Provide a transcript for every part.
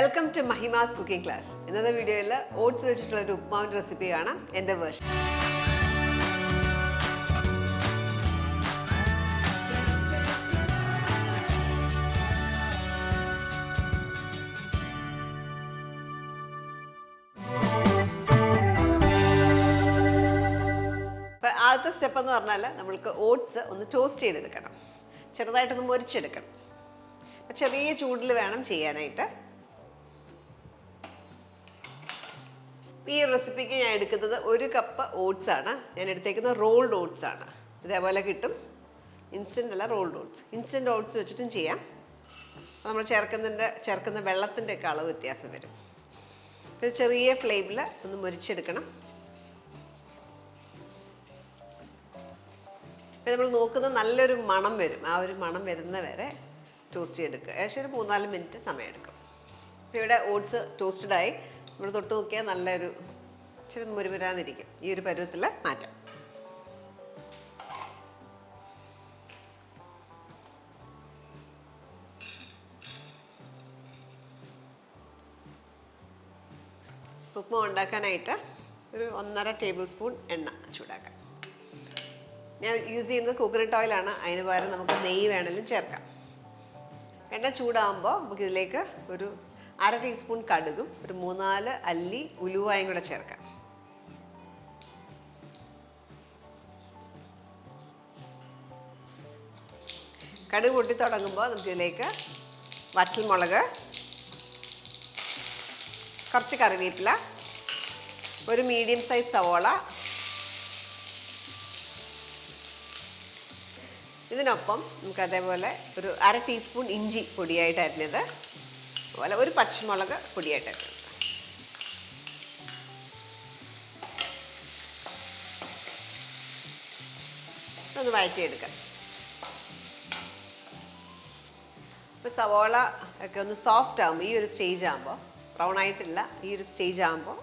Welcome to Mahima's cooking class. ഇന്നത്തെ വീഡിയോയിൽ oats വെച്ചിട്ടുള്ള ഒരു ഉപ്മാവിൻ്റെ റെസിപ്പി കാണാം, എൻ്റെ വേർഷൻ. അപ്പം ആദ്യത്തെ സ്റ്റെപ്പ് എന്ന് പറഞ്ഞാൽ നമ്മൾക്ക് ഓട്സ് ഒന്ന് ടോസ്റ്റ് ചെയ്തെടുക്കണം, ചെറുതായിട്ടൊന്ന് മൊരിച്ചെടുക്കണം. അപ്പം ചെറിയ ചൂടിൽ വേണം ചെയ്യാനായിട്ട്. ഈ റെസിപ്പിക്ക് ഞാൻ എടുക്കുന്നത് 1 കപ്പ് ഓട്സ് ആണ്. ഞാൻ എടുത്തേക്കുന്നത് റോൾഡ് ഓട്സ് ആണ്. ഇതേപോലെ കിട്ടും, ഇൻസ്റ്റൻ്റ് അല്ല, റോൾഡ് ഓട്സ്. ഇൻസ്റ്റൻ്റ് ഓട്സ് വെച്ചിട്ടും ചെയ്യാം. നമ്മൾ ചേർക്കുന്ന വെള്ളത്തിൻ്റെ ഒക്കെ അളവ് വ്യത്യാസം വരും. ഇത് ചെറിയ ഫ്ലെയിമിൽ ഒന്ന് മൊരിച്ചെടുക്കണം. ഇപ്പം നമ്മൾ നോക്കുന്നത് നല്ലൊരു മണം വരും. ആ ഒരു മണം വരുന്ന വരെ ടോസ്റ്റ് ചെയ്തെടുക്കുക. ഏകദേശം ഒരു 3-4 മിനിറ്റ് സമയമെടുക്കും. ഇവിടെ ഓട്സ് ടോസ്റ്റഡായി. ഇവിടെ തൊട്ട് നോക്കിയാൽ നല്ലൊരു ഇച്ചിരി മുരുമുരാന്നിരിക്കും. ഈ ഒരു പരുവത്തിൽ മാറ്റാം. ഉപ്മാവ് ഉണ്ടാക്കാനായിട്ട് ഒരു 1.5 ടേബിൾ സ്പൂൺ എണ്ണ ചൂടാക്കാം. ഞാൻ യൂസ് ചെയ്യുന്നത് കോക്കനട്ട് ഓയിലാണ്. അതിന് പകരം നമുക്ക് നെയ്യ് വേണമെങ്കിലും ചേർക്കാം. എണ്ണ ചൂടാകുമ്പോൾ നമുക്കിതിലേക്ക് ഒരു 1/2 ടീസ്പൂൺ കടുകും ഒരു 3-4 അല്ലി ഉലുവായും കൂടെ ചേർക്കാം. കടുക് പൊട്ടി തുടങ്ങുമ്പോൾ നമുക്കിതിലേക്ക് വറ്റൽമുളക്, കുറച്ച് കറിവേപ്പില, ഒരു മീഡിയം സൈസ് സവോള, ഇതിനൊപ്പം നമുക്ക് അതേപോലെ ഒരു 1/2 ടീസ്പൂൺ ഇഞ്ചി പൊടിയായിട്ട് അരിഞ്ഞത്, അതുപോലെ ഒരു പച്ചമുളക് പൊടിയായിട്ട് അരിഞ്ഞത്. ഒന്ന് വഴറ്റിയെടുക്കാം. ഇപ്പോൾ സവോള ഒക്കെ ഒന്ന് സോഫ്റ്റ് ആകുമ്പോൾ, ഈ ഒരു സ്റ്റേജ് ആകുമ്പോൾ, ബ്രൗൺ ആയിട്ടില്ല, ഈ ഒരു സ്റ്റേജ് ആകുമ്പോൾ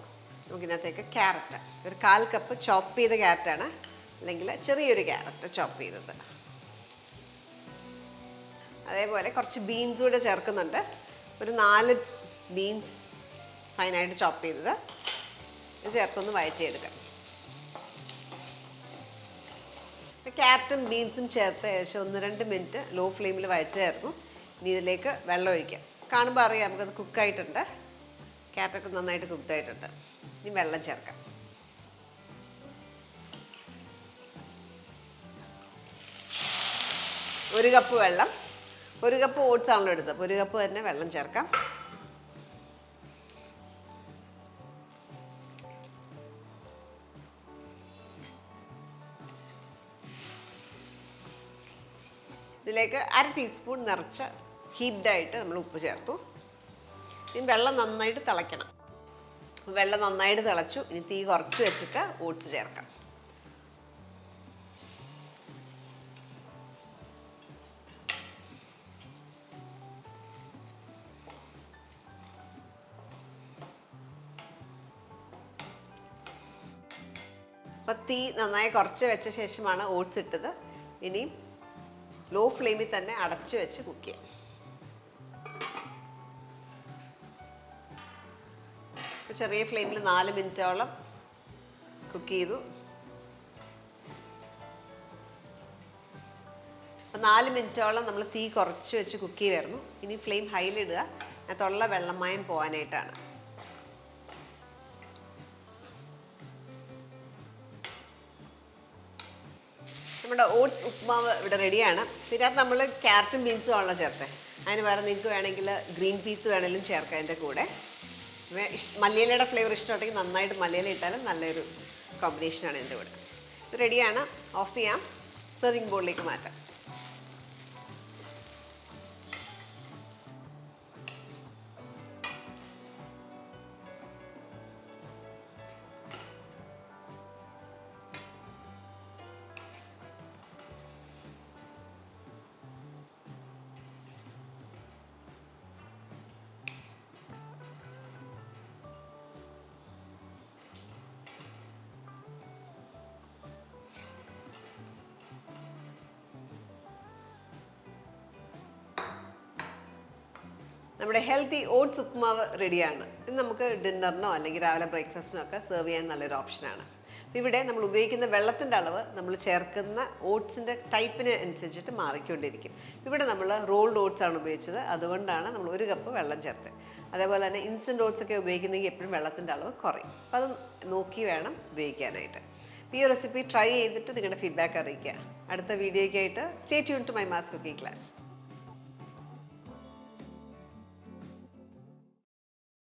നമുക്കിതിനകത്തേക്ക് ക്യാരറ്റ്, ഒരു 1/4 കപ്പ് ചോപ്പ് ചെയ്ത ക്യാരറ്റാണ്, അല്ലെങ്കിൽ ചെറിയൊരു ക്യാരറ്റ് ചോപ്പ് ചെയ്തത്. അതേപോലെ കുറച്ച് ബീൻസ് കൂടെ ചേർക്കുന്നുണ്ട്. ഒരു 4 ബീൻസ് ഫൈനായിട്ട് ചോപ്പ് ചെയ്തത് ഇത് ചേർത്തൊന്ന് വഴറ്റിയെടുക്കാം. ക്യാരറ്റും ബീൻസും ചേർത്ത് ഏകദേശം 1-2 മിനിറ്റ് ലോ ഫ്ലെയിമിൽ വഴറ്റുമായിരുന്നു. ഇനി ഇതിലേക്ക് വെള്ളം ഒഴിക്കാം. കാണുമ്പോൾ അറിയാം നമുക്കത് കുക്കായിട്ടുണ്ട്. ക്യാരറ്റൊക്കെ നന്നായിട്ട് കുക്കായിട്ടുണ്ട്. ഇനി വെള്ളം ചേർക്കാം. ഒരു കപ്പ് വെള്ളം. 1 കപ്പ് ഓട്സ് ആണല്ലോ എടുത്തത്, അപ്പോൾ 1 കപ്പ് തന്നെ വെള്ളം ചേർക്കാം. ഇതിലേക്ക് 1/2 ടീസ്പൂൺ നിറച്ച ഹീപ്ഡായിട്ട് നമ്മൾ ഉപ്പ് ചേർത്തു. ഇനി വെള്ളം നന്നായിട്ട് തിളയ്ക്കണം. വെള്ളം നന്നായിട്ട് തിളച്ചു. ഇനി തീ കുറച്ച് വെച്ചിട്ട് ഓട്സ് ചേർക്കാം. അപ്പം തീ നന്നായി കുറച്ച് വെച്ച ശേഷമാണ് ഓട്സ് ഇട്ടത്. ഇനിയും ലോ ഫ്ലെയിമിൽ തന്നെ അടച്ചു വെച്ച് കുക്ക് ചെയ്യാം. ചെറിയ ഫ്ലെയിമിൽ 4 മിനിറ്റോളം കുക്ക് ചെയ്തു. അപ്പം 4 മിനിറ്റോളം നമ്മൾ തീ കുറച്ച് വെച്ച് കുക്ക് ചെയ്യുമായിരുന്നു. ഇനി ഫ്ലെയിം ഹൈയിലിടുക, അതിനകത്തുള്ള വെള്ളമയം പോകാനായിട്ടാണ്. നമ്മുടെ ഓട്സ് ഉപ്മാവ് ഇവിടെ റെഡിയാണ്. പിന്നെ അത് നമ്മൾ ക്യാരറ്റും ബീൻസും ആണല്ലോ ചേർത്തത്. അതിന് പകരം നിങ്ങൾക്ക് വേണമെങ്കിൽ ഗ്രീൻ പീസ് വേണമെങ്കിലും ചേർക്കാം. അതിൻ്റെ കൂടെ മല്ലിയിലയുടെ ഫ്ലേവർ ഇഷ്ടമുണ്ടെങ്കിൽ നന്നായിട്ട് മല്ലിയില ഇട്ടാലും നല്ലൊരു കോമ്പിനേഷനാണ് ഇതിൻ്റെ കൂടെ. ഇത് റെഡിയാണ്. ഓഫ് ചെയ്യാം. സെർവിങ് ബോളിലേക്ക് മാറ്റാം. നമ്മുടെ ഹെൽത്തി ഓട്സ് ഉപ്പുമാവ് റെഡിയാണ്. ഇത് നമുക്ക് ഡിന്നറിനോ അല്ലെങ്കിൽ രാവിലെ ബ്രേക്ക്ഫാസ്റ്റിനോ ഒക്കെ സെർവ് ചെയ്യാൻ നല്ലൊരു ഓപ്ഷനാണ്. അപ്പോൾ ഇവിടെ നമ്മൾ ഉപയോഗിക്കുന്ന വെള്ളത്തിൻ്റെ അളവ് നമ്മൾ ചേർക്കുന്ന ഓട്സിൻ്റെ ടൈപ്പിന് അനുസരിച്ചിട്ട് മാറിക്കൊണ്ടിരിക്കും. ഇവിടെ നമ്മൾ റോൾഡ് ഓട്സ് ആണ് ഉപയോഗിച്ചത്, അതുകൊണ്ടാണ് നമ്മൾ 1 കപ്പ് വെള്ളം ചേർത്തത്. അതേപോലെ തന്നെ ഇൻസ്റ്റൻറ്റ് ഓട്സ് ഒക്കെ ഉപയോഗിക്കുന്നെങ്കിൽ എപ്പോഴും വെള്ളത്തിൻ്റെ അളവ് കുറയും. അപ്പോൾ അത് നോക്കി വേണം ഉപയോഗിക്കാനായിട്ട്. ഈ റെസിപ്പി ട്രൈ ചെയ്തിട്ട് നിങ്ങളുടെ ഫീഡ്ബാക്ക് അറിയിക്കുക. അടുത്ത വീഡിയോയ്ക്കായിട്ട് stay tune to my mass cooking class.